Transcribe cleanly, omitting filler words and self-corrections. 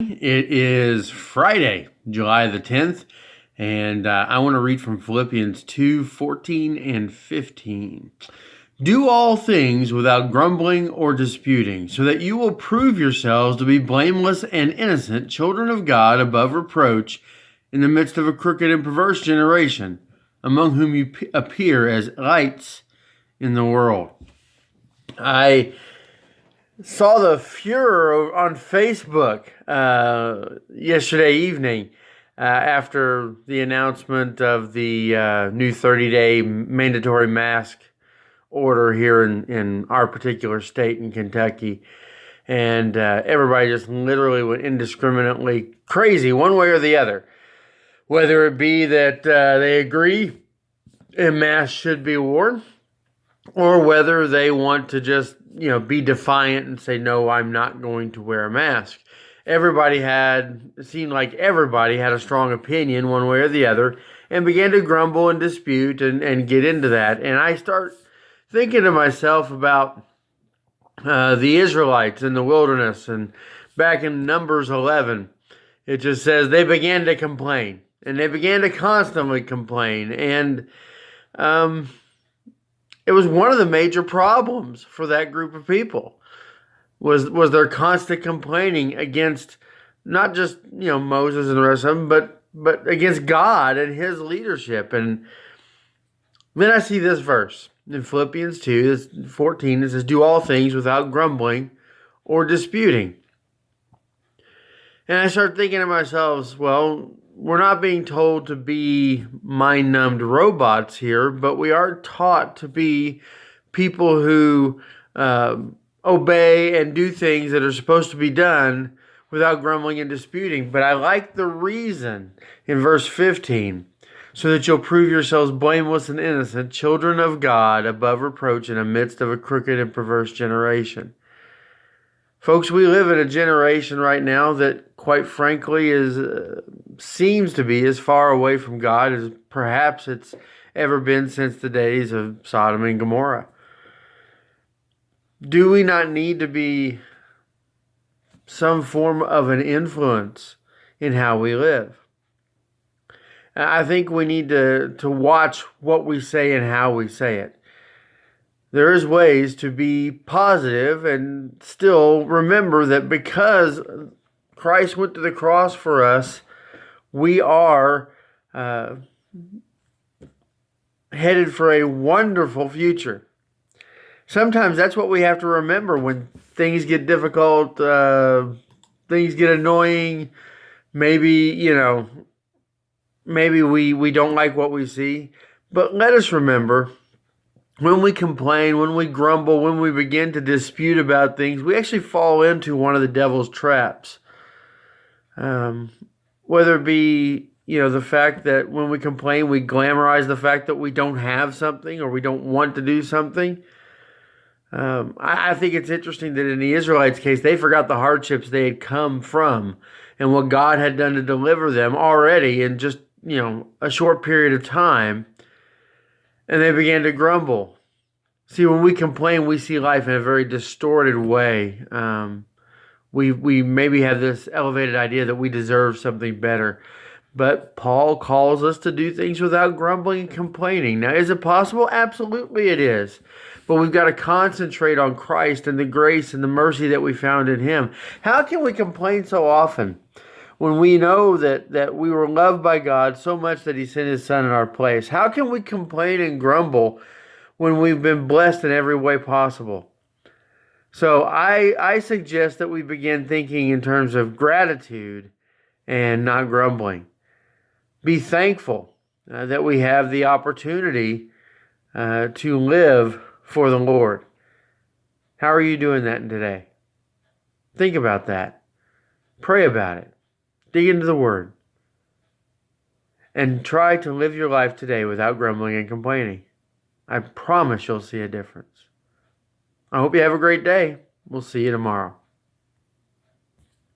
It is Friday, July the 10th, and I want to read from Philippians 2:14 and 15. Do all things without grumbling or disputing, so that you will prove yourselves to be blameless and innocent, children of God above reproach, in the midst of a crooked and perverse generation, among whom you appear as lights in the world. I saw the furor on Facebook yesterday evening after the announcement of the new 30-day mandatory mask order here in our particular state in Kentucky. And everybody just literally went indiscriminately crazy one way or the other. Whether it be that they agree a mask should be worn, or whether they want to just, be defiant and say, no, I'm not going to wear a mask. It seemed like everybody had a strong opinion one way or the other and began to grumble and dispute and get into that. And I start thinking to myself about the Israelites in the wilderness. And back in Numbers 11, it just says they began to complain. And they began to constantly complain. And it was one of the major problems for that group of people was their constant complaining against not just Moses and the rest of them, but against God and His leadership. And then I see this verse in Philippians 2:14. It says, "Do all things without grumbling or disputing." And I start thinking to myself, well, we're not being told to be mind-numbed robots here, but we are taught to be people who obey and do things that are supposed to be done without grumbling and disputing. But I like the reason in verse 15, so that you'll prove yourselves blameless and innocent, children of God, above reproach in the midst of a crooked and perverse generation. Folks, we live in a generation right now that, quite frankly, seems to be as far away from God as perhaps it's ever been since the days of Sodom and Gomorrah. Do we not need to be some form of an influence in how we live? I think we need to watch what we say and how we say it. There is ways to be positive and still remember that because Christ went to the cross for us, we are headed for a wonderful future. Sometimes that's what we have to remember when things get difficult, things get annoying. Maybe we don't like what we see. But let us remember, when we complain, when we grumble, when we begin to dispute about things, we actually fall into one of the devil's traps. Whether it be, the fact that when we complain, we glamorize the fact that we don't have something or we don't want to do something. I think it's interesting that in the Israelites' case, they forgot the hardships they had come from and what God had done to deliver them already in just, a short period of time. And they began to grumble. See, when we complain, we see life in a very distorted way. We maybe have this elevated idea that we deserve something better. But Paul calls us to do things without grumbling and complaining. Now, is it possible? Absolutely it is. But we've got to concentrate on Christ and the grace and the mercy that we found in Him. How can we complain so often when we know that we were loved by God so much that He sent His Son in our place? How can we complain and grumble when we've been blessed in every way possible? So I suggest that we begin thinking in terms of gratitude and not grumbling. Be thankful that we have the opportunity to live for the Lord. How are you doing that today? Think about that. Pray about it. Dig into the Word. And try to live your life today without grumbling and complaining. I promise you'll see a difference. I hope you have a great day. We'll see you tomorrow.